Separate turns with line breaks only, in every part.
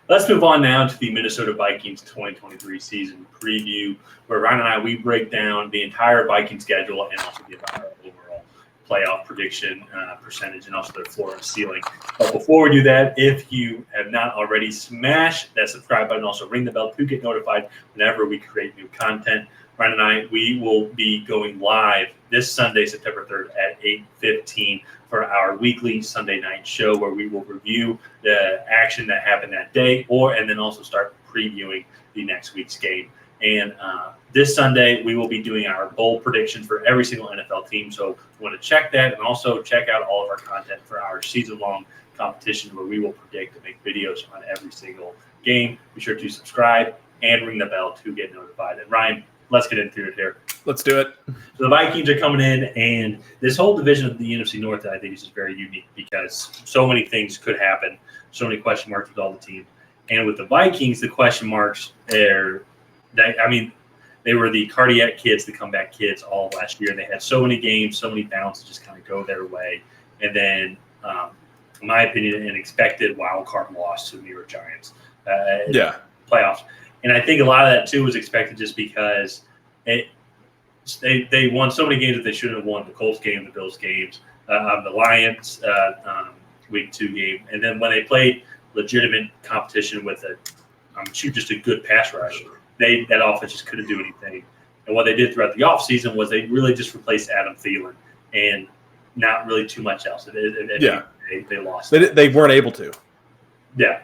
Let's move on now to the Minnesota Vikings 2023 season preview, where Ryan and I, we break down the entire Viking schedule and also give our overall playoff prediction percentage and also their floor and ceiling. But before we do that, if you have not already, smash that subscribe button. Also ring the bell to get notified whenever we create new content. Ryan and I, we will be going live this Sunday, September 3rd at 8:15 for our weekly Sunday night show, where we will review the action that happened that day, and then also start previewing the next week's game. And this Sunday, we will be doing our bowl predictions for every single NFL team. So we want to check that, and also check out all of our content for our season-long competition, where we will predict and make videos on every single game. Be sure to subscribe and ring the bell to get notified. And Ryan, let's get into it here.
Let's do it.
So the Vikings are coming in, and this whole division of the NFC North, I think, is just very unique because so many things could happen, so many question marks with all the teams. And with the Vikings, the question marks are, they were the cardiac kids, the comeback kids all last year. They had so many games, so many bounces just kind of go their way. And then, in my opinion, an expected wild card loss to the New York Giants. Playoffs. And I think a lot of that, too, was expected just because they won so many games that they shouldn't have won. The Colts game, the Bills games, the Lions week 2 game. And then when they played legitimate competition with just a good pass rush, that offense just couldn't do anything. And what they did throughout the offseason was they really just replaced Adam Thielen and not really too much else. They lost.
They weren't able to.
Yeah.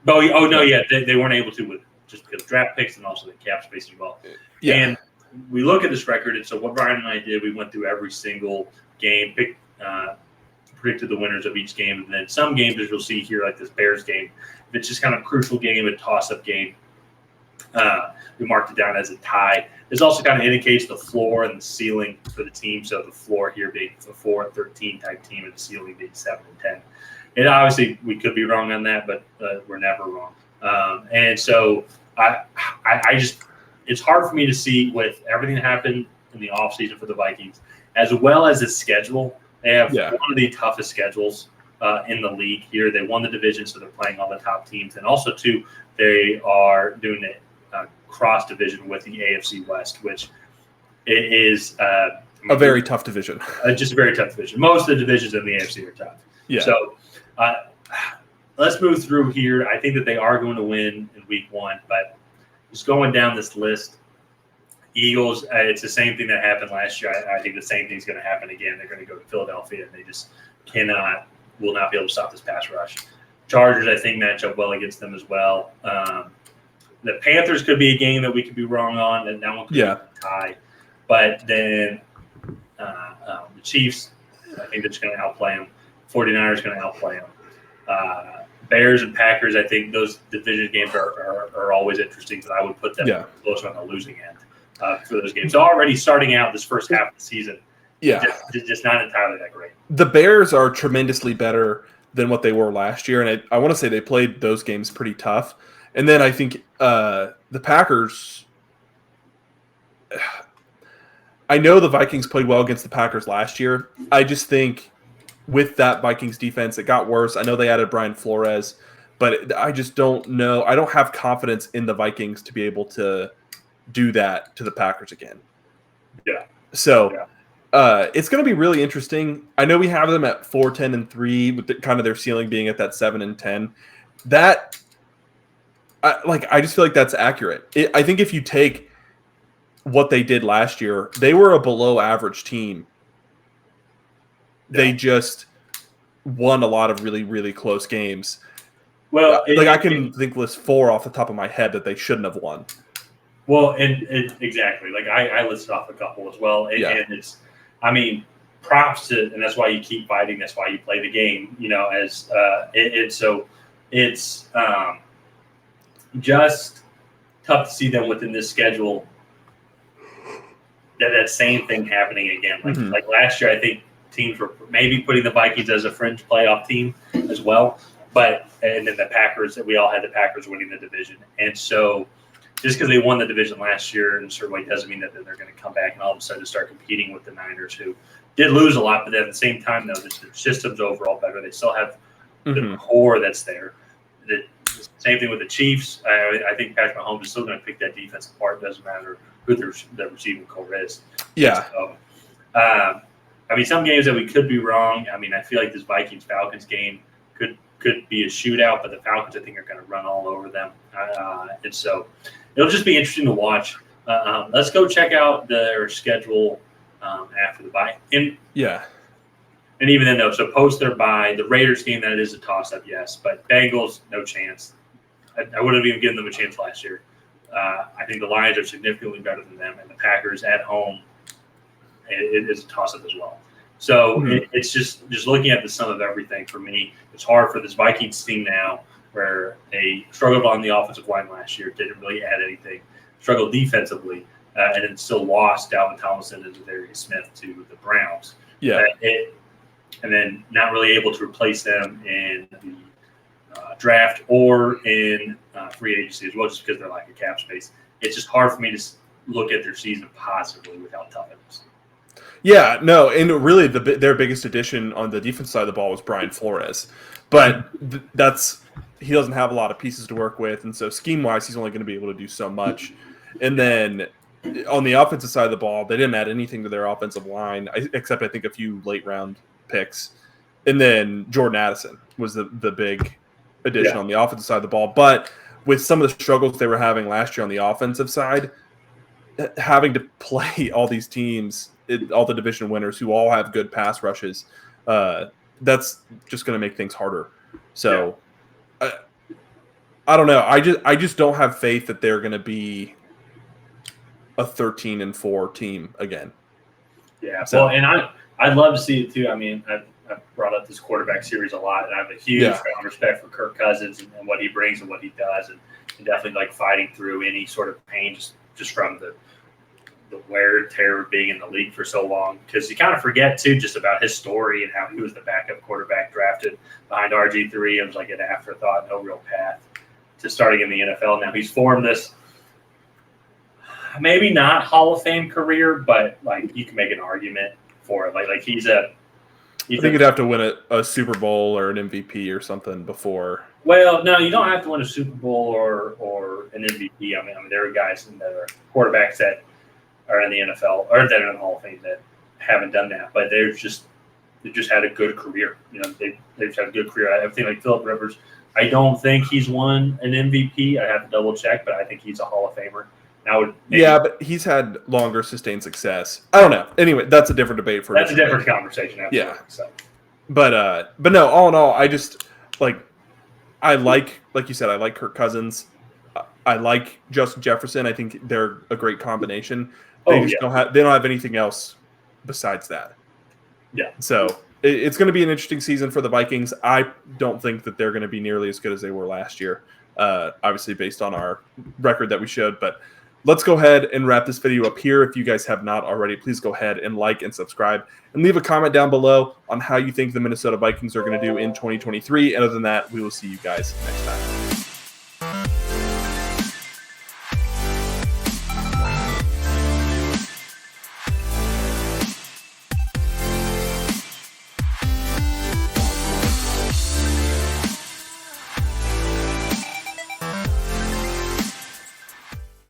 They weren't able to just because of draft picks and also the cap space as well.
Yeah.
And we look at this record, and so what Brian and I did, we went through every single game, predicted the winners of each game, and then some games, as you'll see here, like this Bears game, if it's just kind of a crucial game, a toss-up game, we marked it down as a tie. This also kind of indicates the floor and the ceiling for the team, so the floor here being a 4-13 type team and the ceiling being 7-10. And obviously, we could be wrong on that, but we're never wrong. And so I just – it's hard for me to see with everything that happened in the offseason for the Vikings, as well as the schedule. They have one of the toughest schedules in the league here. They won the division, so they're playing all the top teams. And also, too, they are doing a cross-division with the AFC West, which is a
very tough division.
Just a very tough division. Most of the divisions in the AFC are tough. Yeah. So let's move through here. I think that they are going to win in week 1, but just going down this list, Eagles, it's the same thing that happened last year. I think the same thing's going to happen again. They're going to go to Philadelphia, and they just will not be able to stop this pass rush. Chargers, I think, match up well against them as well. The Panthers could be a game that we could be wrong on, and that one could be a tie. But then the Chiefs, I think they're just going to outplay them. 49ers going to outplay them. Bears and Packers, I think those division games are always interesting, but I would put them closer on the losing end for those games. So already starting out this first half of the season, just not entirely that great.
The Bears are tremendously better than what they were last year, and I want to say they played those games pretty tough. And then I think the Packers – I know the Vikings played well against the Packers last year. I just think – with that Vikings defense, it got worse. I know they added Brian Flores, but I just don't know. I don't have confidence in the Vikings to be able to do that to the Packers again.
Yeah.
So it's going to be really interesting. I know we have them at 4-10-3, with kind of their ceiling being at that 7-10. That, I just feel like that's accurate. I think if you take what they did last year, they were a below average team. They just won a lot of really, really close games.
Well,
I can list 4 off the top of my head that they shouldn't have won.
Well, and exactly. I listed off a couple as well. And it's, props to, and that's why you keep fighting. That's why you play the game, so it's just tough to see them within this schedule. That same thing happening again. Like last year, I think teams were maybe putting the Vikings as a fringe playoff team as well. And then the Packers, we all had the Packers winning the division. And so just because they won the division last year in a certain way doesn't mean that they're going to come back and all of a sudden start competing with the Niners, who did lose a lot. But at the same time, though, the system's overall better. They still have the core that's there. The Same thing with the Chiefs. I think Patrick Mahomes is still going to pick that defense apart. It doesn't matter who the receiving core is.
Yeah.
So, I mean, some games that we could be wrong. I mean, I feel like this Vikings-Falcons game could be a shootout, but the Falcons, I think, are going to run all over them. And so it'll just be interesting to watch. Let's go check out their schedule after the bye. And even then, though, so post their bye, the Raiders game, that is a toss-up, yes. But Bengals, no chance. I wouldn't have even given them a chance last year. I think the Lions are significantly better than them, and the Packers at home, it is a toss-up as well. So it's just looking at the sum of everything for me. It's hard for this Vikings team now, where they struggled on the offensive line last year, didn't really add anything, struggled defensively, and then still lost Dalvin Tomlinson and Darius Smith to the Browns.
Yeah.
And then not really able to replace them in the draft or in free agency as well, just because they're like a cap space. It's just hard for me to look at their season positively without Tubbins.
Yeah, no, and really their biggest addition on the defense side of the ball was Brian Flores. But he doesn't have a lot of pieces to work with, and so scheme-wise, he's only going to be able to do so much. And then on the offensive side of the ball, they didn't add anything to their offensive line, except I think a few late-round picks. And then Jordan Addison was the big addition on the offensive side of the ball. But with some of the struggles they were having last year on the offensive side, having to play all these teams, all the division winners who all have good pass rushes, that's just going to make things harder. So I don't know. I just don't have faith that they're going to be a 13-4 team again.
Yeah. So, well, and I'd love to see it too. I mean, I've brought up this quarterback series a lot, and I have a huge respect for Kirk Cousins and what he brings and what he does, and definitely like fighting through any sort of pain just from the wear and tear of being in the league for so long. Because you kind of forget too just about his story and how he was the backup quarterback drafted behind RG3. It was like an afterthought, no real path to starting in the NFL. Now he's formed this maybe not Hall of Fame career, but like you can make an argument for it. Like I think
you'd have to win a Super Bowl or an MVP or something before.
Well, no, you don't have to win a Super Bowl or an MVP. I mean, there are guys that are quarterbacks that are in the NFL or that are in the Hall of Fame that haven't done that, but they've just had a good career. You know, they've had a good career. I think like Phillip Rivers, I don't think he's won an MVP. I have to double check, but I think he's a Hall of Famer.
But he's had longer sustained success. I don't know. Anyway, that's a different debate for
that's a different conversation. Absolutely.
Yeah. So. But no, all in all, I just like you said, I like Kirk Cousins. I like Justin Jefferson. I think they're a great combination. They don't have anything else besides that.
Yeah.
So it's going to be an interesting season for the Vikings. I don't think that they're going to be nearly as good as they were last year. Obviously based on our record that we showed, but let's go ahead and wrap this video up here. If you guys have not already, please go ahead and like and subscribe and leave a comment down below on how you think the Minnesota Vikings are going to do in 2023. And other than that, we will see you guys next time.